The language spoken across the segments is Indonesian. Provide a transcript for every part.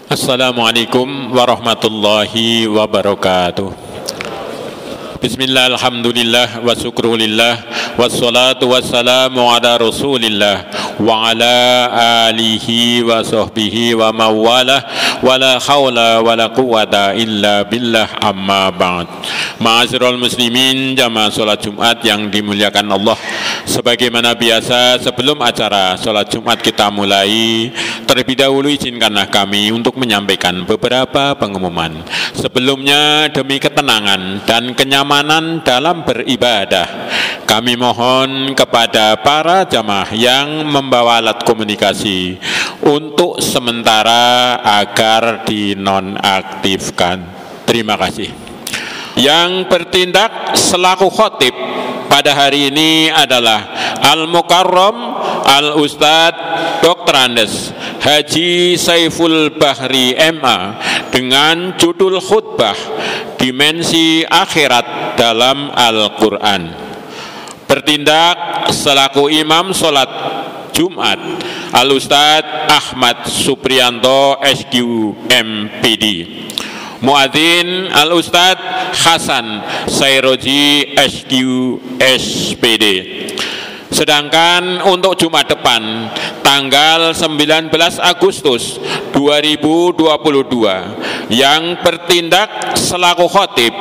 Assalamualaikum warahmatullahi wabarakatuh. Bismillah, alhamdulillah, wa syukrulillah, wassalatu wassalamu ala rasulillah wa ala alihi wa sahbihi wa mawalah, wa la hawla wa la quwata illa billah, amma ba'd. Ma'asyiral muslimin, jamaah sholat Jumat yang dimuliakan Allah. Sebagaimana biasa, sebelum acara sholat Jumat kita mulai, terlebih dahulu izinkanlah kami untuk menyampaikan beberapa pengumuman. Sebelumnya, demi ketenangan dan kenyamanan dalam beribadah, kami mohon kepada para jamaah yang membawa alat komunikasi untuk sementara agar dinonaktifkan. Terima kasih. Yang bertindak selaku khotib pada hari ini adalah Al-Mukarram Al-Ustadz Dr. Andes Haji Saiful Bahri MA dengan judul khutbah Dimensi Akhirat dalam Al-Quran. Bertindak selaku imam sholat Jumat Al-Ustadz Ahmad Supriyanto SQ MPD. Muadzin Al-Ustadz Hasan Sairoji SQ SPD. Sedangkan untuk Jumat depan tanggal 19 Agustus 2022 yang bertindak selaku khotib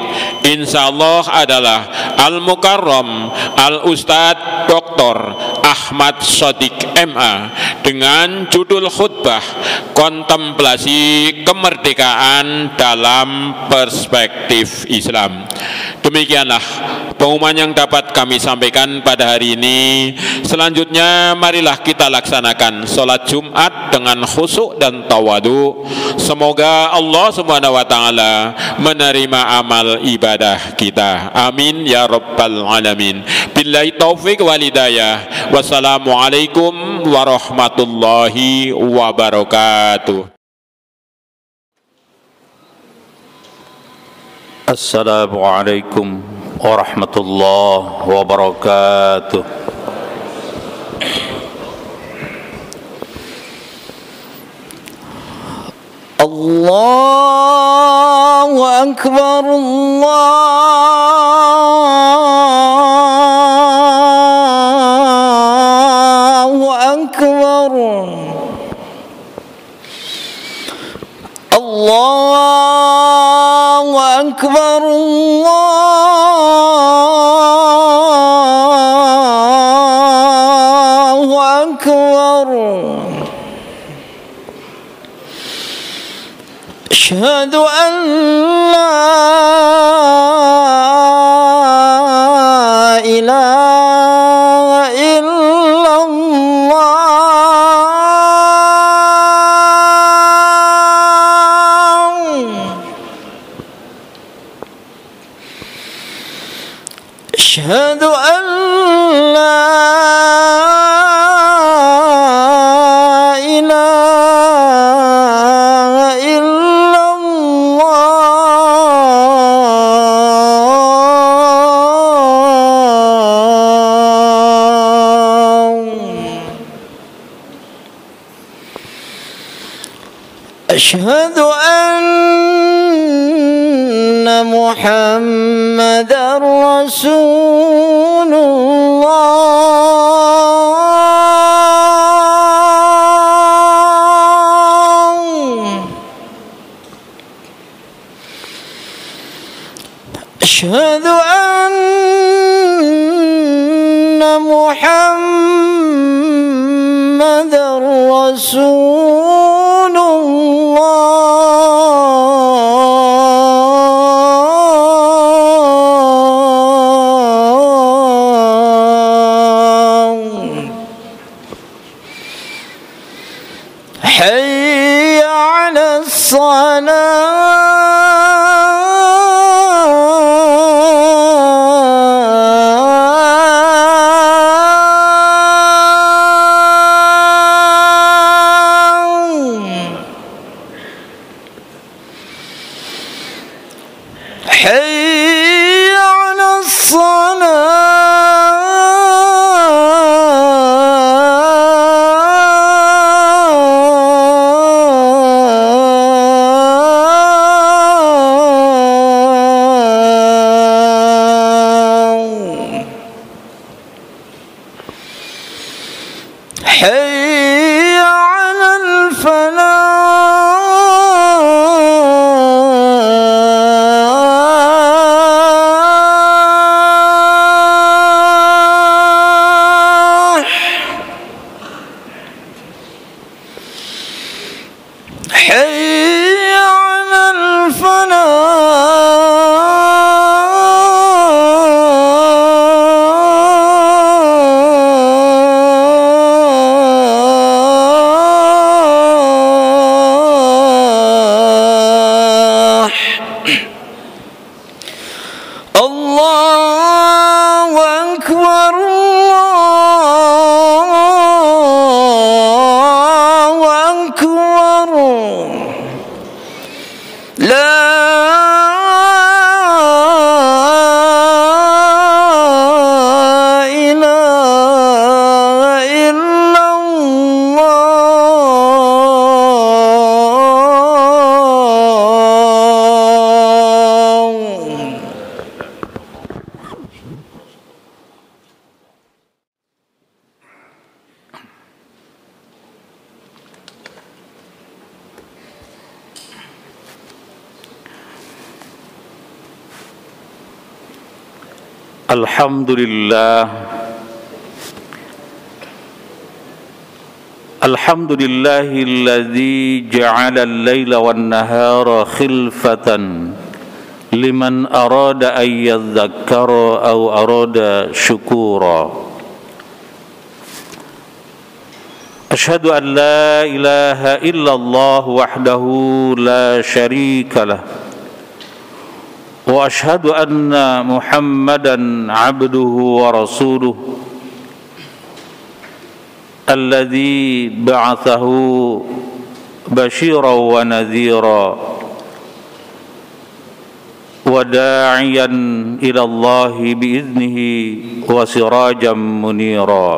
insyaallah adalah Al-Mukarram Al-Ustadz Dr. Ahmad Shadiq MA dengan judul khutbah Kontemplasi Kemerdekaan dalam Perspektif Islam. Demikianlah pengumuman yang dapat kami sampaikan pada hari ini. Selanjutnya marilah kita laksanakan sholat Jumat dengan khusyuk dan tawadu. Semoga Allah Subhanahu wa taala menerima amal ibadah kita. Amin ya rabbal alamin. Billahi taufik wal hidayah. Wassalamualaikum warahmatullahi wabarakatuh. Assalamualaikum warahmatullahi wabarakatuh. Allahu Akbar, Allahu Akbar, Allahu Akbar, Allahu Akbar. Asyhadu an la ilaha illallah. Asyhadu an la ilaha illallah. Asyhadu anna Muhammadar Rasulullah. Asyhadu anna Muhammadar Rasulullah. Hayya 'alas salah. حي على الصلاة. حي على الفلاح الله أكبر الله أكبر لا إله إلا الله. الحمد لله الذي جعل الليل والنهار خلفة لمن أراد أن يذكر أو أراد شكورا. أشهد أن لا إله إلا الله وحده لا شريك له وأشهد أن محمدا عبده ورسوله الذي بعثه بشيرا ونذيرا وداعيا إلى الله بإذنه وسراجا منيرا.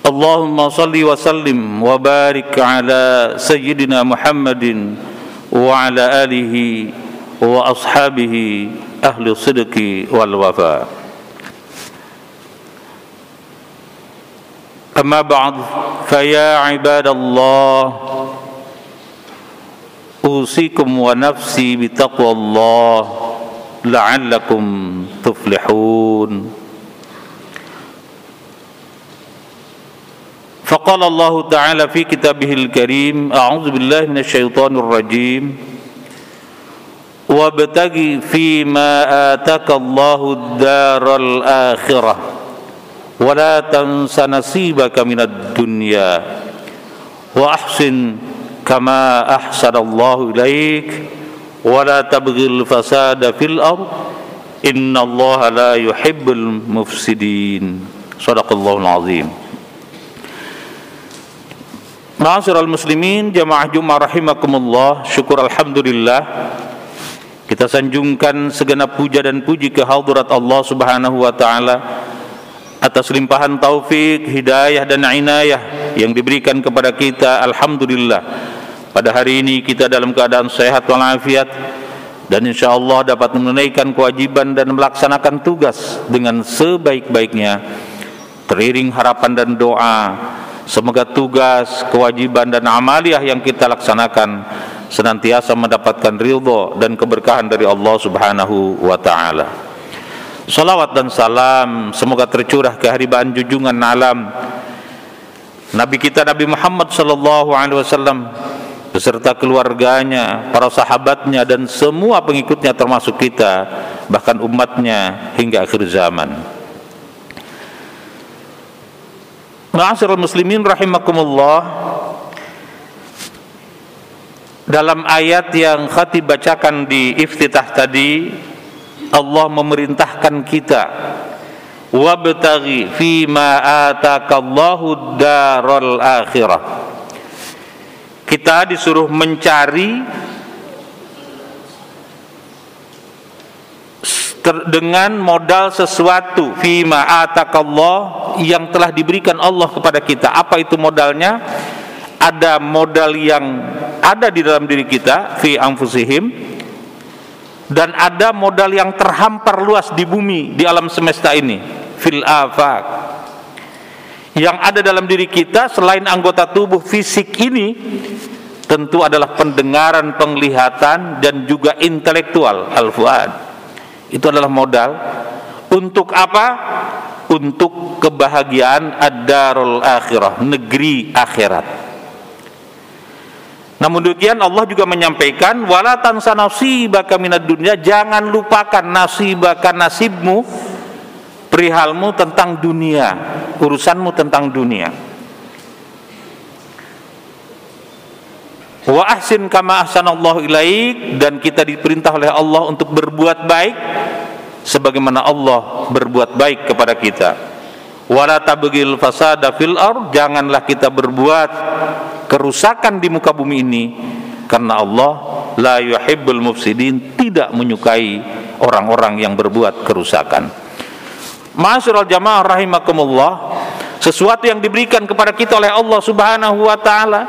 اللهم صل وسلم وبارك على سيدنا محمد وعلى آله وأصحابه أهل الصدق والوفاء. أما بعد فيا عباد الله أوصيكم ونفسي بتقوى الله لعلكم تفلحون. فقال الله تعالى في كتابه الكريم: أعوذ بالله من الشيطان الرجيم وابتغ فيما آتاك الله الدار الآخرة ولا تنس نصيبك من الدنيا وأحسن كما أحسن الله إليك ولا تبغ الفساد في الأرض إن الله لا يحب المفسدين. صدق الله العظيم. Ma'asyiral muslimin, jamaah Jumat rahimakumullah, syukur alhamdulillah kita sanjungkan segenap puja dan puji ke hadirat Allah Subhanahu wa taala atas limpahan taufik, hidayah dan inayah yang diberikan kepada kita. Alhamdulillah pada hari ini kita dalam keadaan sehat walafiat dan insyaallah dapat menunaikan kewajiban dan melaksanakan tugas dengan sebaik-baiknya. Teriring harapan dan doa, semoga tugas, kewajiban dan amaliyah yang kita laksanakan senantiasa mendapatkan ridha dan keberkahan dari Allah Subhanahu wa taala. Salawat dan salam semoga tercurah ke haribaan junjungan alam Nabi kita Nabi Muhammad sallallahu alaihi wasallam beserta keluarganya, para sahabatnya dan semua pengikutnya termasuk kita, bahkan umatnya hingga akhir zaman. Ma'asyiral muslimin rahimakumullah, dalam ayat yang khatib bacakan di iftitah tadi, Allah memerintahkan kita wabtaghi fima atakallahu daral akhirah. Kita disuruh mencari dengan modal sesuatu fima atakallah yang telah diberikan Allah kepada kita. Apa itu modalnya? Ada modal yang ada di dalam diri kita, fi anfusihim, dan ada modal yang terhampar luas di bumi, di alam semesta ini, fil afaq. Yang ada dalam diri kita selain anggota tubuh fisik ini tentu adalah pendengaran, penglihatan dan juga intelektual, al-fuad. Itu adalah modal. Untuk apa? Untuk kebahagiaan ad-darul akhirah, negeri akhirat. Namun demikian Allah juga menyampaikan wala tansa nasibaka minad dunya, jangan lupakan nasibmu, perihalmu tentang dunia, urusanmu tentang dunia. Wa ahsin kama ahsanallahu ilaik, dan kita diperintah oleh Allah untuk berbuat baik sebagaimana Allah berbuat baik kepada kita. Wala tabghil fasada fil ard, janganlah kita berbuat kerusakan di muka bumi ini, karena Allah la yuhibbul mufsidin, tidak menyukai orang-orang yang berbuat kerusakan. Ma'asyiral jamaah rahimakumullah, sesuatu yang diberikan kepada kita oleh Allah Subhanahu wa taala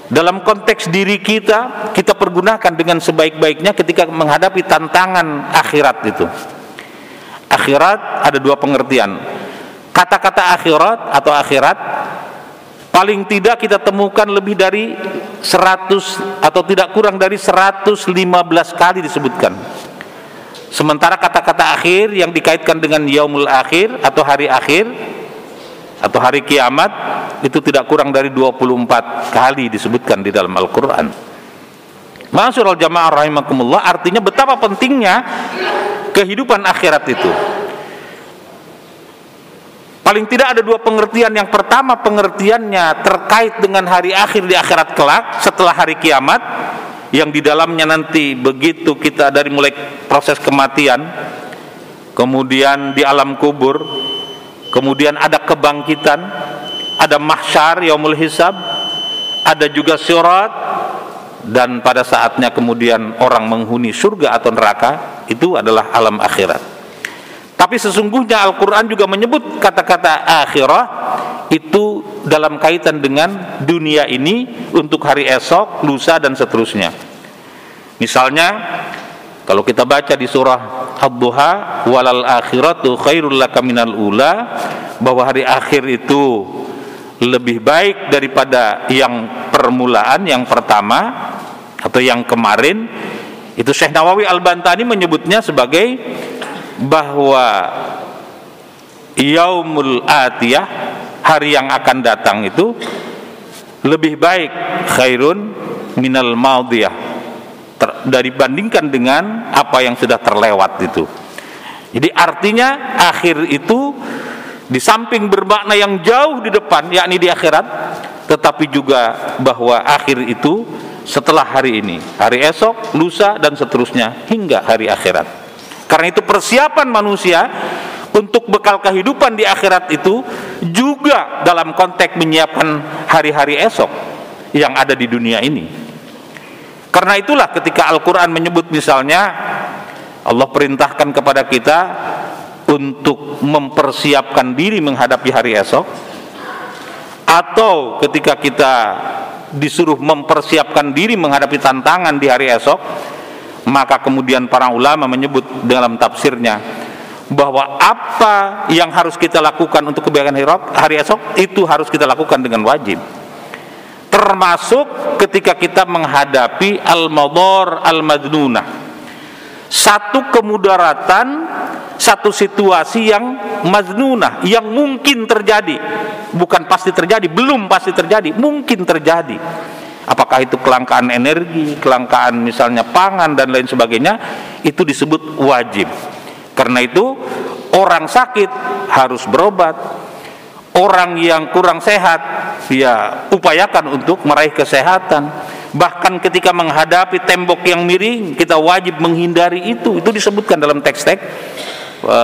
dalam konteks diri kita, kita pergunakan dengan sebaik-baiknya ketika menghadapi tantangan akhirat itu. Akhirat ada dua pengertian. Kata-kata akhirat atau akhirat paling tidak kita temukan lebih dari 100 atau tidak kurang dari 115 kali disebutkan. Sementara kata-kata akhir yang dikaitkan dengan yaumul akhir atau hari akhir atau hari kiamat itu tidak kurang dari 24 kali disebutkan di dalam Al-Quran. Ma'asyiral jamaah rahimakumullah, artinya betapa pentingnya kehidupan akhirat itu. Paling tidak ada dua pengertian. Yang pertama, pengertiannya terkait dengan hari akhir di akhirat kelak setelah hari kiamat, yang di dalamnya nanti begitu kita dari mulai proses kematian, kemudian di alam kubur, kemudian ada kebangkitan, ada mahsyar yaumul hisab, ada juga sirat, dan pada saatnya kemudian orang menghuni surga atau neraka. Itu adalah alam akhirat. Tapi sesungguhnya Al-Quran juga menyebut kata-kata akhirah itu dalam kaitan dengan dunia ini untuk hari esok, lusa, dan seterusnya. Misalnya kalau kita baca di surah Ad-Duha, walal akhiratu khairul laka minal ula, bahwa hari akhir itu lebih baik daripada yang permulaan, yang pertama atau yang kemarin. Itu Syekh Nawawi Al-Bantani menyebutnya sebagai bahwa yaumul atiyah, hari yang akan datang itu lebih baik, khairun minal madiyah, dibandingkan dengan apa yang sudah terlewat itu. Jadi artinya akhir itu di samping bermakna yang jauh di depan, yakni di akhirat, tetapi juga bahwa akhir itu setelah hari ini, hari esok, lusa, dan seterusnya hingga hari akhirat. Karena itu persiapan manusia untuk bekal kehidupan di akhirat itu juga dalam konteks menyiapkan hari-hari esok yang ada di dunia ini. Karena itulah ketika Al-Quran menyebut misalnya Allah perintahkan kepada kita untuk mempersiapkan diri menghadapi hari esok, atau ketika kita disuruh mempersiapkan diri menghadapi tantangan di hari esok, maka kemudian para ulama menyebut dalam tafsirnya bahwa apa yang harus kita lakukan untuk kebaikan hari esok itu harus kita lakukan dengan wajib, termasuk ketika kita menghadapi al-madar al-madnunah, satu kemudaratan, satu situasi yang madnunah, yang mungkin terjadi, bukan pasti terjadi, belum pasti terjadi, mungkin terjadi. Apakah itu kelangkaan energi, kelangkaan misalnya pangan dan lain sebagainya, itu disebut wajib. Karena itu orang sakit harus berobat, orang yang kurang sehat ya upayakan untuk meraih kesehatan. Bahkan ketika menghadapi tembok yang miring, kita wajib menghindari itu. Itu disebutkan dalam teks-teks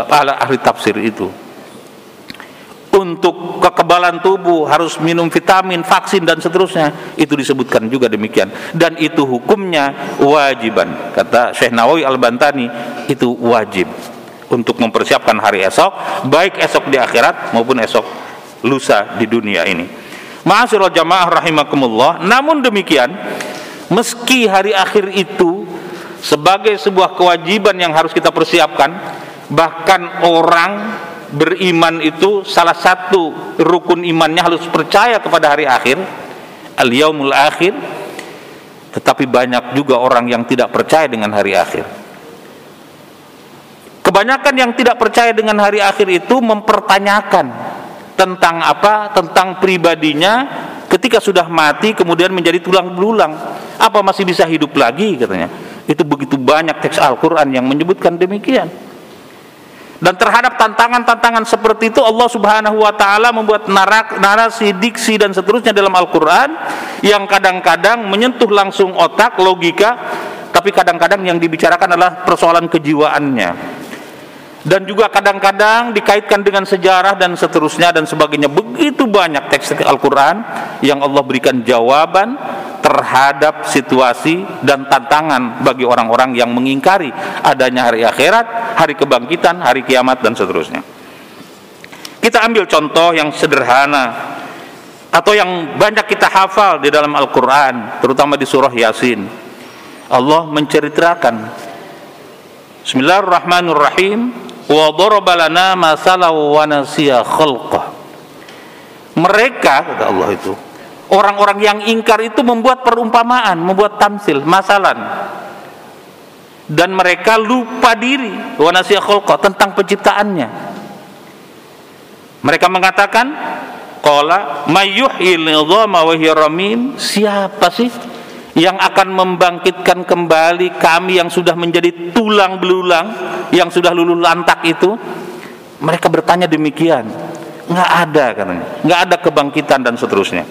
ahli tafsir itu. Untuk kekebalan tubuh harus minum vitamin, vaksin, dan seterusnya. Itu disebutkan juga demikian. Dan itu hukumnya wajiban. Kata Syekh Nawawi Al-Bantani, itu wajib untuk mempersiapkan hari esok, baik esok di akhirat maupun esok lusa di dunia ini. Ma'asyiral jamaah rahimakumullah. Namun demikian, meski hari akhir itu sebagai sebuah kewajiban yang harus kita persiapkan, bahkan orang beriman itu salah satu rukun imannya harus percaya kepada hari akhir, al-yaumul akhir. Tetapi banyak juga orang yang tidak percaya dengan hari akhir. Kebanyakan yang tidak percaya dengan hari akhir itu mempertanyakan tentang apa? Tentang pribadinya ketika Ketika sudah mati kemudian menjadi tulang belulang, apa masih bisa hidup lagi katanya. Itu begitu banyak teks Al-Quran yang menyebutkan demikian. Dan terhadap tantangan-tantangan seperti itu Allah Subhanahu wa taala membuat narasi, diksi dan seterusnya dalam Al-Qur'an yang kadang-kadang menyentuh langsung otak, logika, tapi kadang-kadang yang dibicarakan adalah persoalan kejiwaannya. Dan juga kadang-kadang dikaitkan dengan sejarah dan seterusnya dan sebagainya. Begitu banyak teks Al-Qur'an yang Allah berikan jawaban terhadap situasi dan tantangan bagi orang-orang yang mengingkari adanya hari akhirat, hari kebangkitan, hari kiamat dan seterusnya. Kita ambil contoh yang sederhana atau yang banyak kita hafal di dalam Al-Qur'an, terutama di surah Yasin. Allah menceritakan, Bismillahirrahmanirrahim, wa daraba lana masalan wa nasiya khalqah. Mereka, kata Allah itu, orang-orang yang ingkar itu membuat perumpamaan, membuat tamsil, masalan, dan mereka lupa diri, wa nasiya khalqah, tentang penciptaannya. Mereka mengatakan, qala may yuhyil idhama wa hiya ramim, siapa sih yang akan membangkitkan kembali kami yang sudah menjadi tulang belulang, yang sudah luluh lantak itu? Mereka bertanya demikian. Nggak ada katanya, nggak ada kebangkitan dan seterusnya.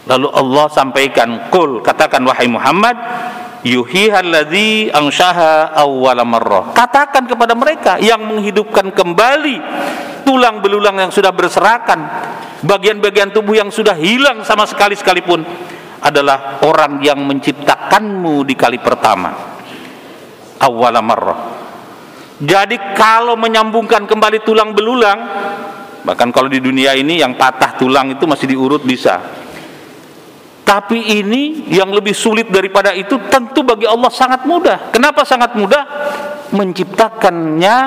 Lalu Allah sampaikan, qul, katakan wahai Muhammad, yuhihalladzi anshaha awwala marrah. Katakan kepada mereka yang menghidupkan kembali tulang belulang yang sudah berserakan, bagian-bagian tubuh yang sudah hilang sama sekali sekalipun, adalah orang yang menciptakanmu di kali pertama, awwala marrah. Jadi kalau menyambungkan kembali tulang belulang, bahkan kalau di dunia ini yang patah tulang itu masih diurut bisa, tapi ini yang lebih sulit daripada itu tentu bagi Allah sangat mudah. Kenapa sangat mudah? Menciptakannya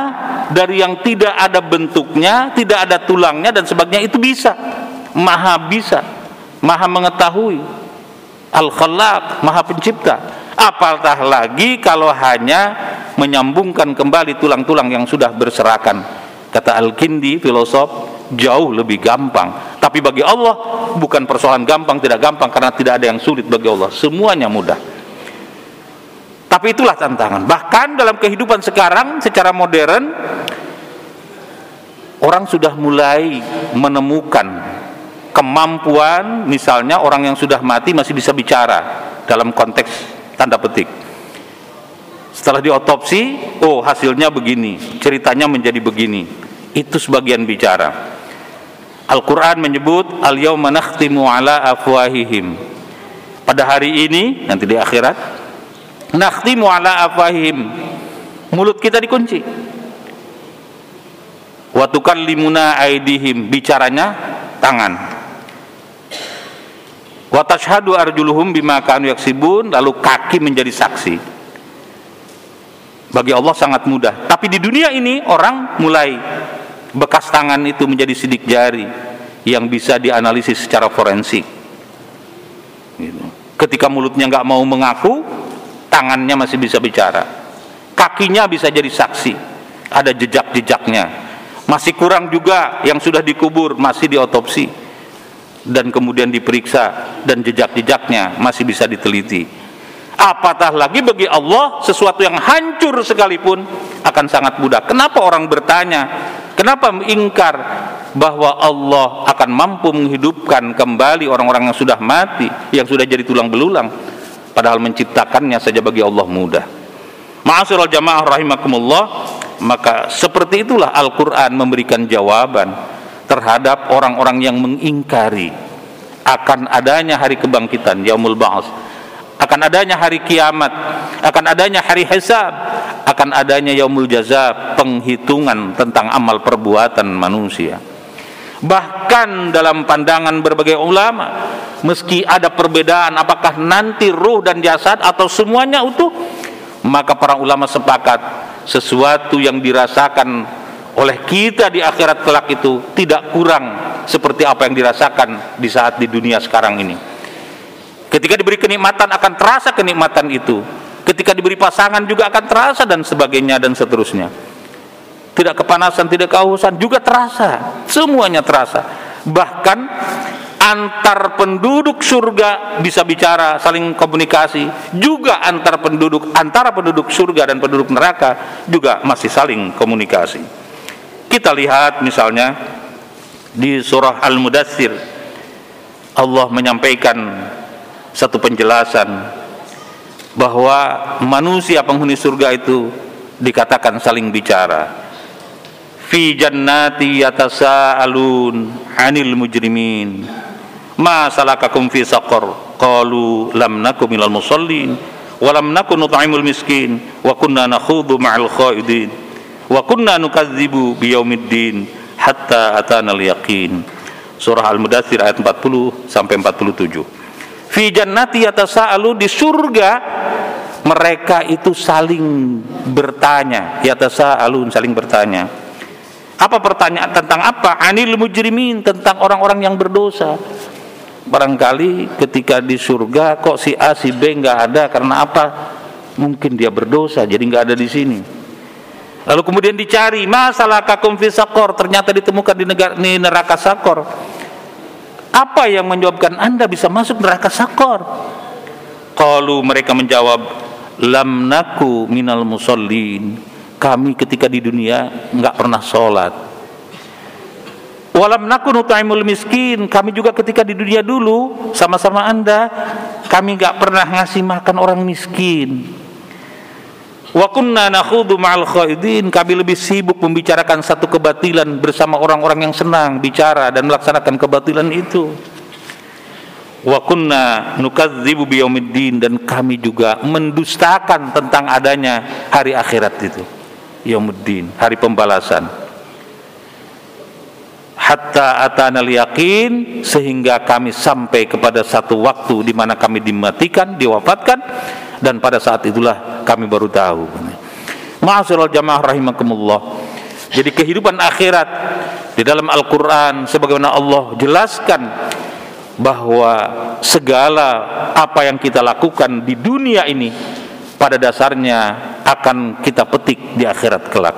dari yang tidak ada bentuknya, tidak ada tulangnya dan sebagainya, itu bisa. Maha bisa, maha mengetahui, Al-Khallaq, maha pencipta. Apatah lagi kalau hanya menyambungkan kembali tulang-tulang yang sudah berserakan. Kata Al-Kindi, filosof, jauh lebih gampang. Tapi bagi Allah bukan persoalan gampang tidak gampang, karena tidak ada yang sulit bagi Allah, semuanya mudah. Tapi itulah tantangan. Bahkan dalam kehidupan sekarang secara modern, orang sudah mulai menemukan kemampuan, misalnya orang yang sudah mati masih bisa bicara dalam konteks tanda petik. Setelah diotopsi, oh hasilnya begini, ceritanya menjadi begini. Itu sebagian bicara. Al-Quran menyebut, al-yawma nakhtimu ala afwahihim. Pada hari ini, nanti di akhirat, nakhtimu ala afwahihim, mulut kita dikunci. Wa tukallimuna aydihim, bicaranya tangan. Wa tashhadu arjuluhum bima kanu yaksibun, lalu kaki menjadi saksi. Bagi Allah sangat mudah. Tapi di dunia ini orang mulai bekas tangan itu menjadi sidik jari yang bisa dianalisis secara forensik. Gitu. Ketika mulutnya nggak mau mengaku, tangannya masih bisa bicara, kakinya bisa jadi saksi, ada jejak-jejaknya. Masih kurang juga yang sudah dikubur, masih diotopsi dan kemudian diperiksa, dan jejak-jejaknya masih bisa diteliti. Apatah lagi bagi Allah sesuatu yang hancur sekalipun akan sangat mudah. Kenapa orang bertanya, kenapa mengingkar bahwa Allah akan mampu menghidupkan kembali orang-orang yang sudah mati, yang sudah jadi tulang belulang, padahal menciptakannya saja bagi Allah mudah. Ma'asyiral jamaah rahimakumullah. Maka seperti itulah Al-Quran memberikan jawaban terhadap orang-orang yang mengingkari akan adanya hari kebangkitan, yaumul ba'ats, akan adanya hari kiamat, akan adanya hari hisab, akan adanya yaumul jaza, penghitungan tentang amal perbuatan manusia. Bahkan dalam pandangan berbagai ulama, meski ada perbedaan apakah nanti ruh dan jasad atau semuanya utuh, maka para ulama sepakat sesuatu yang dirasakan oleh kita di akhirat kelak itu tidak kurang seperti apa yang dirasakan di saat di dunia sekarang ini. Ketika diberi kenikmatan akan terasa kenikmatan itu, ketika diberi pasangan juga akan terasa, dan sebagainya dan seterusnya. Tidak kepanasan, tidak kehausan juga terasa, semuanya terasa. Bahkan antar penduduk surga bisa bicara, saling komunikasi, juga antara penduduk surga dan penduduk neraka juga masih saling komunikasi. Kita lihat misalnya di surah Al-Mudaththir, Allah menyampaikan satu penjelasan bahwa manusia penghuni surga itu dikatakan saling bicara. Fi jannati yatasaalun 'anil mujrimin ma salakakum fi saqar qalu lam nakum minal musallin wa lam nakun nut'imul miskin wa kunna nakhudhu ma'al khaidin wa kunna nukadzibu biyaumiddin hatta atana al-yaqin. Surah Al-Mudaththir ayat 40 sampai 47. Fi jannati yatasaalu, di surga mereka itu saling bertanya, yatasaalun, saling bertanya. Apa pertanyaan tentang apa? Anil mujrimin, tentang orang-orang yang berdosa. Barangkali ketika di surga kok si A si B nggak ada, karena apa? Mungkin dia berdosa jadi nggak ada di sini. Lalu kemudian dicari, masalakakum fi saqar, ternyata ditemukan di neraka Sakor. Apa yang menyebabkan Anda bisa masuk neraka Sakor? Qalu, mereka menjawab, lam naku minal musallin, kami ketika di dunia nggak pernah sholat. Walam naku nut'imul miskin, kami juga ketika di dunia dulu sama-sama Anda, kami nggak pernah ngasih makan orang miskin. Wa kunna nakhudhu ma'al khaidin, kami lebih sibuk membicarakan satu kebatilan bersama orang-orang yang senang bicara dan melaksanakan kebatilan itu. Wa kunna nukadzibu biyaumiddin, dan kami juga mendustakan tentang adanya hari akhirat itu, yaumuddin, hari pembalasan. Hatta atanal yaqin, sehingga kami sampai kepada satu waktu di mana kami dimatikan, diwafatkan, dan pada saat itulah kami baru tahu. Ma'asyiral jamaah rahimakumullah. Jadi kehidupan akhirat di dalam Al-Qur'an sebagaimana Allah jelaskan bahwa segala apa yang kita lakukan di dunia ini pada dasarnya akan kita petik di akhirat kelak.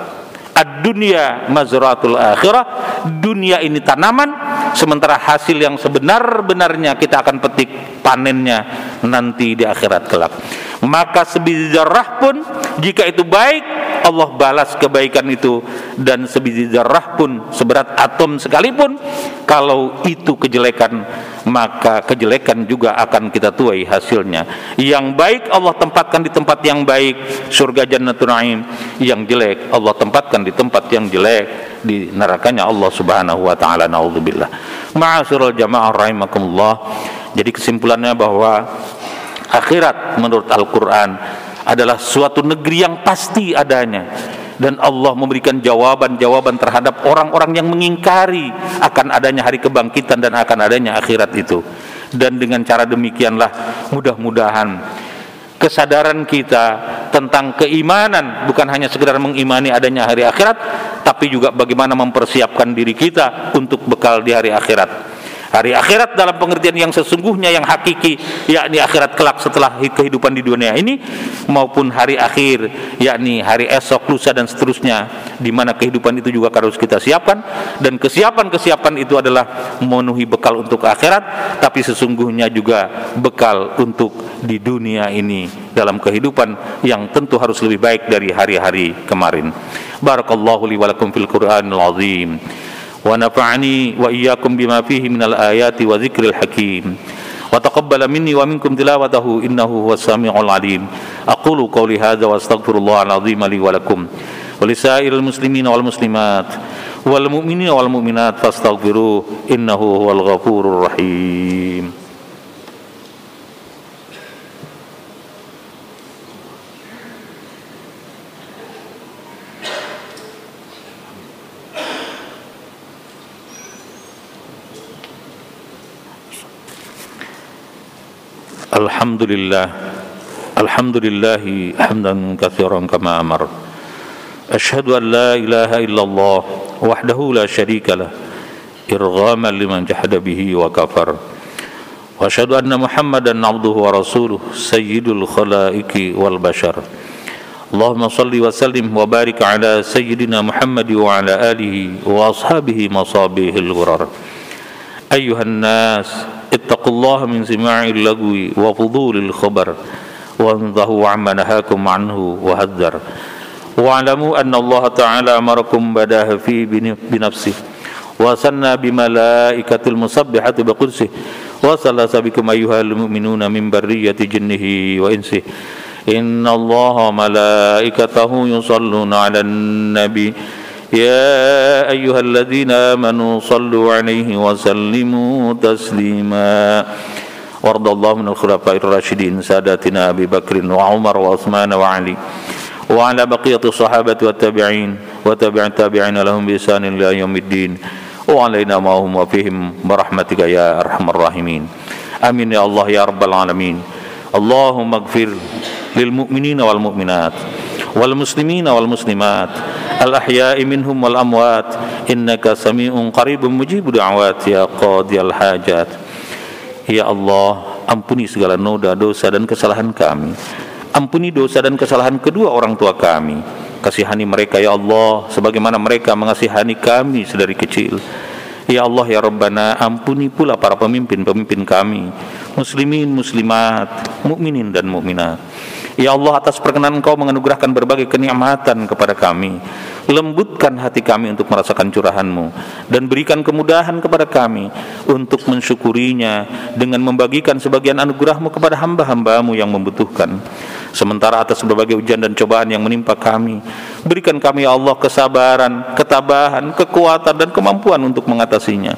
Ad-dunya mazratul akhirah, dunia ini tanaman, sementara hasil yang sebenar-benarnya kita akan petik panennya nanti di akhirat kelak. Maka sebiji zarrah pun jika itu baik, Allah balas kebaikan itu, dan sebiji zarrah pun seberat atom sekalipun kalau itu kejelekan, maka kejelekan juga akan kita tuai hasilnya. Yang baik Allah tempatkan di tempat yang baik, surga Jannatul Na'im. Yang jelek Allah tempatkan di tempat yang jelek, di nerakanya Allah Subhanahu wa taala. Naudzubillah. Ma'asyiral jamaah rahimakumullah. Jadi kesimpulannya bahwa akhirat menurut Al-Qur'an adalah suatu negeri yang pasti adanya, dan Allah memberikan jawaban-jawaban terhadap orang-orang yang mengingkari akan adanya hari kebangkitan dan akan adanya akhirat itu. Dan dengan cara demikianlah mudah-mudahan kesadaran kita tentang keimanan bukan hanya sekedar mengimani adanya hari akhirat, tapi juga bagaimana mempersiapkan diri kita untuk bekal di hari akhirat. Hari akhirat dalam pengertian yang sesungguhnya, yang hakiki, yakni akhirat kelak setelah kehidupan di dunia ini, maupun hari akhir, yakni hari esok, lusa, dan seterusnya, di mana kehidupan itu juga harus kita siapkan. Dan kesiapan-kesiapan itu adalah memenuhi bekal untuk akhirat, tapi sesungguhnya juga bekal untuk di dunia ini dalam kehidupan yang tentu harus lebih baik dari hari-hari kemarin. Barakallahu li wa lakum fil Qur'anil azim. ونفعني وإياكم بما فيه من الآيات وذكر الحكيم وتقبل مني ومنكم تلاوته إنه هو السميع العليم. أقول قولي هذا وأستغفر الله العظيم لي ولكم ولسائر المسلمين والمسلمات والمؤمنين والمؤمنات فاستغفروه إنه هو الغفور الرحيم. Alhamdulillahi hamdan katsiran kama amar. Asyhadu an la ilaha illallah wahdahu la syarika lah irghaman liman jahada bihi wa kafar. Wa asyhadu anna Muhammadan abduhu wa rasuluh sayyidul khalaiqi wal bashar. Allahumma salli wa sallim wa barik ala sayyidina Muhammad wa ala alihi wa ashabihi masabihil ghurar. أيها الناس اتقوا الله من سماع اللغو وفضول الخبر وانتهوا عما نهاكم عنه وحذر واعلموا أن الله تعالى أمركم بداه فيه بنفسه وثنى بملائكة المسبحة بقدسه وثلث بكم أيها المؤمنون من برية جنه وإنسه إن الله وملائكته يصلون على النبي يا أيها الذين آمنوا صلوا عليه وسلموا تسليما وارض الله من الخلفاء الراشدين ساداتنا أبي بكر وعمر وعثمان وعلي وعلى بقية الصحابة والتابعين وتابع التابعين لهم بإحسان إلى يوم الدين وعلينا معهم وفيهم برحمتك يا أرحم الراحمين آمين يا الله يا رب العالمين اللهم اغفر للمؤمنين والمؤمنات والمسلمين والمسلمات الأحياء منهم والأموات إنك سميع قريب مجيب دعوات يا قاضي الحاجات. Ya Allah, ampuni segala noda, dosa dan kesalahan kami. Ampuni dosa dan kesalahan kedua orang tua kami. Kasihani mereka ya Allah, sebagaimana mereka mengasihani kami sedari kecil. Ya Allah ya Rabbana, ampuni pula para pemimpin-pemimpin kami, muslimin, muslimat, mukminin dan mukminat. Ya Allah, atas perkenan Engkau menganugerahkan berbagai kenikmatan kepada kami, lembutkan hati kami untuk merasakan curahan-Mu dan berikan kemudahan kepada kami untuk mensyukurinya dengan membagikan sebagian anugerah-Mu kepada hamba-hamba-Mu yang membutuhkan. Sementara atas berbagai ujian dan cobaan yang menimpa kami, berikan kami ya Allah kesabaran, ketabahan, kekuatan dan kemampuan untuk mengatasinya.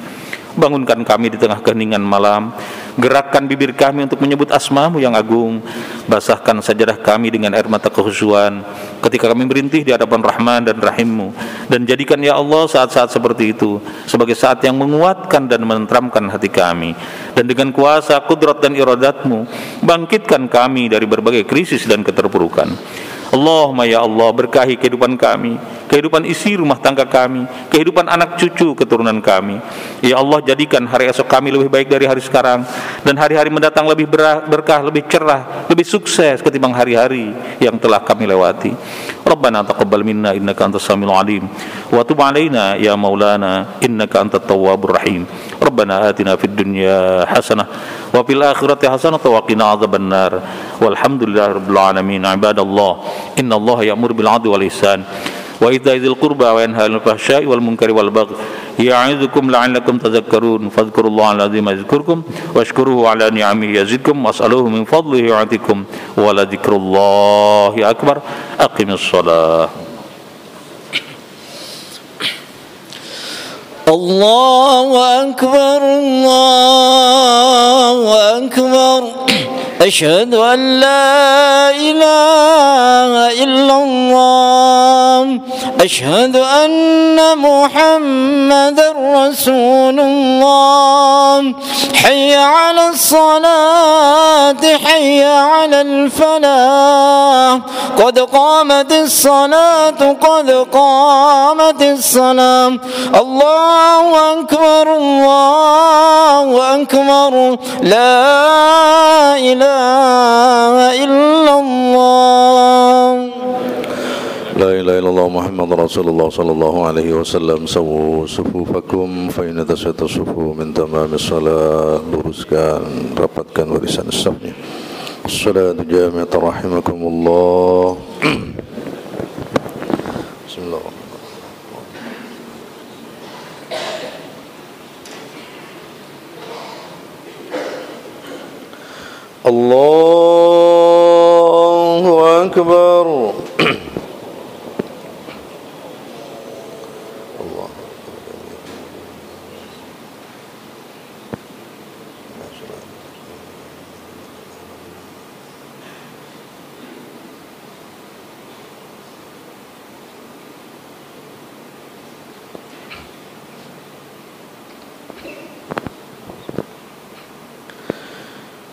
Bangunkan kami di tengah keheningan malam, gerakkan bibir kami untuk menyebut asma-Mu yang agung, basahkan sajadah kami dengan air mata kehusuan ketika kami berintih di hadapan Rahman dan Rahim-Mu, dan jadikan ya Allah saat-saat seperti itu sebagai saat yang menguatkan dan menenteramkan hati kami, dan dengan kuasa, kudrat dan iradat-Mu bangkitkan kami dari berbagai krisis dan keterpurukan. Allahumma ya Allah, berkahi kehidupan kami, kehidupan isi rumah tangga kami, kehidupan anak cucu keturunan kami. Ya Allah, jadikan hari esok kami lebih baik dari hari sekarang, dan hari-hari mendatang lebih berkah, lebih cerah, lebih sukses ketimbang hari-hari yang telah kami lewati. Rabbana taqabbal minna innaka antas samiul alim wa tub alaina ya maulana innaka antat tawwabur rahim. Rabbana atina fid dunya hasanah wa fil akhirati hasanah wa qina adzabannar. Walhamdulillahirabbil alamin. Ibadallah, innallaha ya'muru bil 'adli wal ihsan wa ita'i dzil qurba wa yanha 'anil fahsya'i wal munkari wal baghi ya'idzukum la'allakum tadhakkarun. Fadhkurullaha al-'azima yadhkurkum washkuruhu 'ala ni'amihi yazidkum was'aluhu min fadlihi yu'tikum wa la dzikrullahi akbar. Aqimis shalah. Allahu akbar, Allahu akbar. أشهد أن لا إله إلا الله أشهد أن محمد رسول الله حي على الصلاة حي على الفلاح قد قامت الصلاة قد قامت الصلاة الله أكبر الله أكبر لا إله إلا الله لا إله إلا الله محمد رسول الله صلى الله عليه وسلم. سووا صفوفكم فإن تسوية الصفوف من تمام الصلاة. Luruskan, rapatkan barisan safnya. Assalatu jami'atan rahimakumullah. Bismillahirrahmanirrahim. Allahu akbar.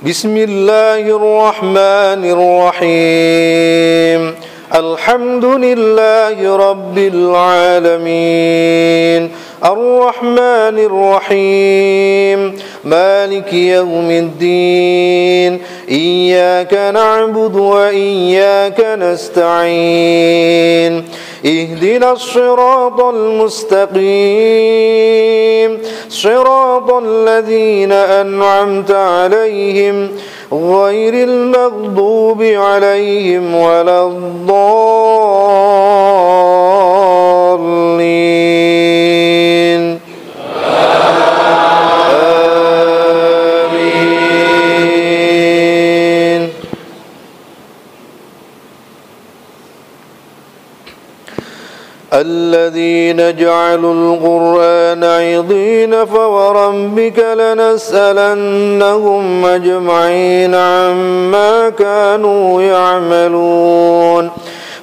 بسم الله الرحمن الرحيم. الحمد لله رب العالمين الرحمن الرحيم مالك يوم الدين إياك نعبد وإياك نستعين اهدنا الصراط المستقيم صراط الذين أنعمت عليهم غير المغضوب عليهم ولا الضالين آمين. الذين جعلوا القرآن عضين فوربك لنسألنهم أجمعين عما كانوا يعملون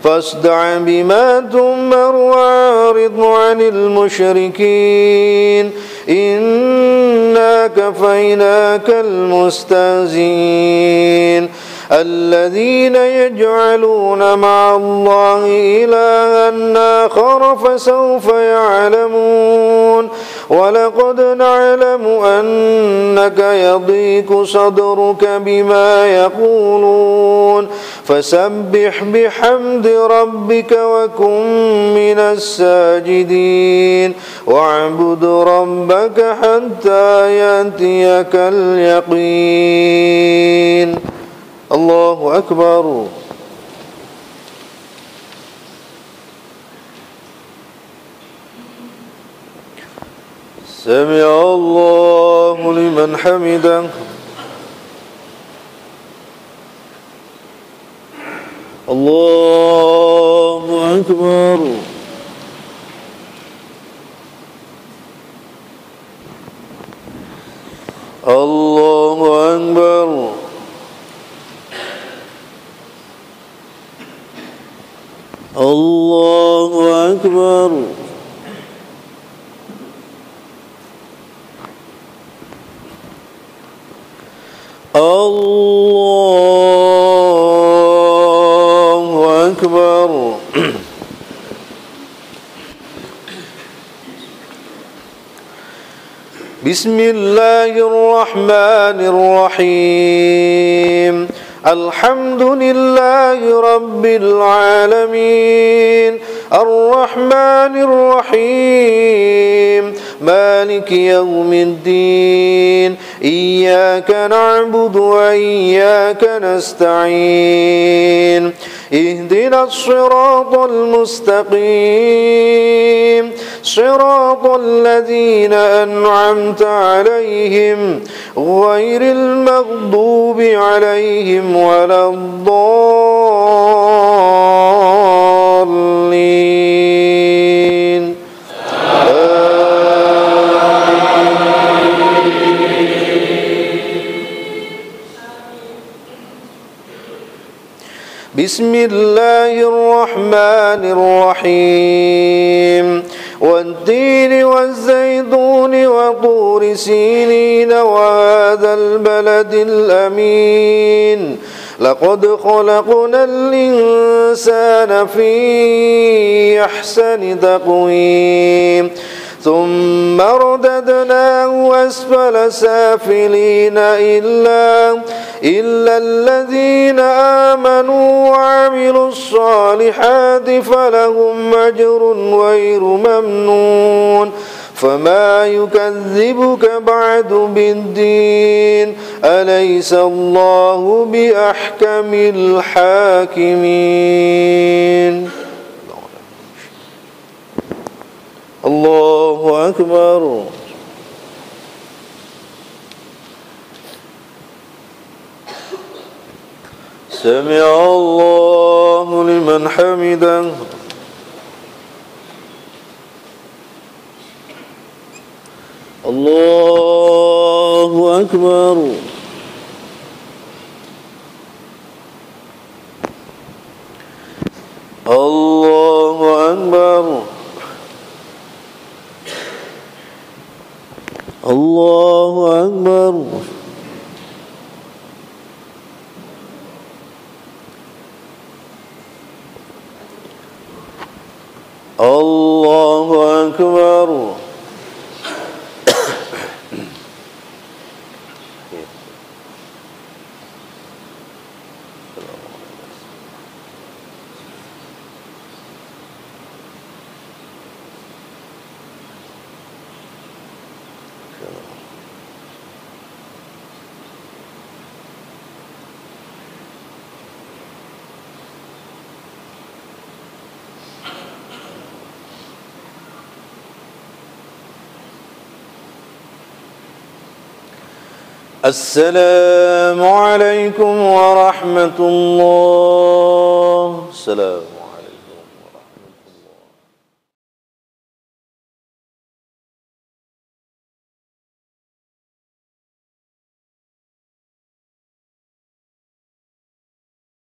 فاصدع بما تؤمر وأعرض عن المشركين إنا كفيناك المستهزئين الذين يجعلون مع الله إلها آخر فسوف يعلمون ولقد نعلم أنك يضيق صدرك بما يقولون فسبح بحمد ربك وكن من الساجدين واعبد ربك حتى يأتيك اليقين. الله أكبر. سمع الله لمن حمده. الله أكبر. الله أكبر. الله أكبر. الله أكبر. بسم الله الرحمن الرحيم الحمد لله رب العالمين الرحمن الرحيم مالك يوم الدين إياك نعبد وإياك نستعين اهدنا الصراط المستقيم صراط الذين أنعمت عليهم غير المغضوب عليهم ولا الضالين. بسم الله الرحمن الرحيم والتين والزيتون وطور سينين وهذا البلد الأمين لقد خلقنا الإنسان في أحسن تقويم ثم رددناه أسفل سافلين إلا الذين آمنوا وعملوا الصالحات فلهم أجر غير ممنون فما يكذبك بعد بالدين أليس الله بأحكم الحاكمين. الله أكبر. سمع الله لمن حمده. الله أكبر. الله أكبر. الله أكبر. الله أكبر. السلام عليكم ورحمة الله. السلام.